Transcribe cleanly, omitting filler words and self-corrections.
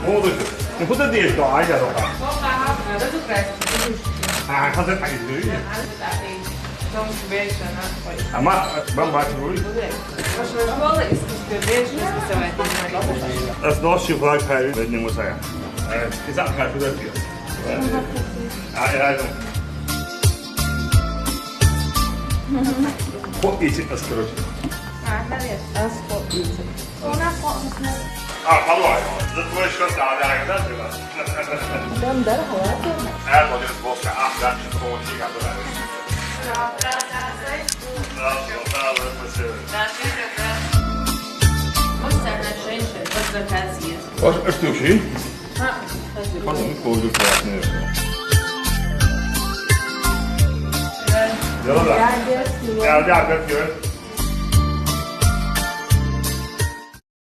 我都是，你不得跌倒一下的话，我把它都是在啊，他在排队。Não se beija, né? Ama ben başvuruyu. Mas na escola, isso que se beija, isso também tem mais Das nós vai para ver nem você. Exato, vai fazer aqui. Ah, Qual é esse ascrote? Ah, cadê? As fotos. Ou na foto, né? Ah, falou aí. Depois cantar, né? Dá dar roda? É, podemos buscar a frente do bom chegar do lado. Você é gente, toda a casinha. Wat is het ook? Ah, fazer. Wat een goede vraag nu. Ja, dat is het. Ja, dat is het.